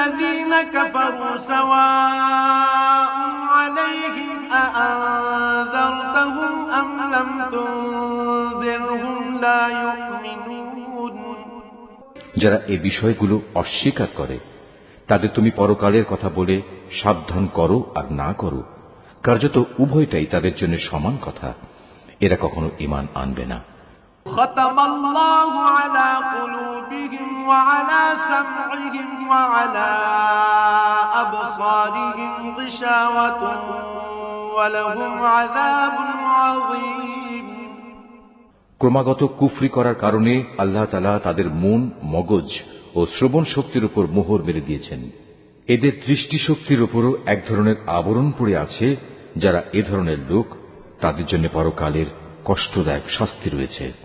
الذين كفروا سواء عليهم أأنذرتهم أم لم تنذرهم لا يؤمنون যারা এই বিষয়গুলো অস্বীকার করে তাদের তুমি পরকালের কথা বলে সাবধান করো আর না করো, কার্যত উভয়টাই তাদের জন্য সমান কথা। এরা কখনো ঈমান আনবে না। ختم الله على قلوبهم وعلى سمعهم وعلى أبصارهم غشاوة ولهم عذاب عظيم ক্রমাগত কুফরি করার কারণে আল্লাহ তাআলা তাদের মন, মগজ ও শ্রবণ শক্তির উপর মোহর মেরে দিয়েছেন। এদের দৃষ্টিশক্তির উপরও এক ধরনের আবরণ পড়ে আছে। যারা এ ধরনের লোক তাদের জন্য পরকালের কষ্টদায়ক শাস্তি রয়েছে।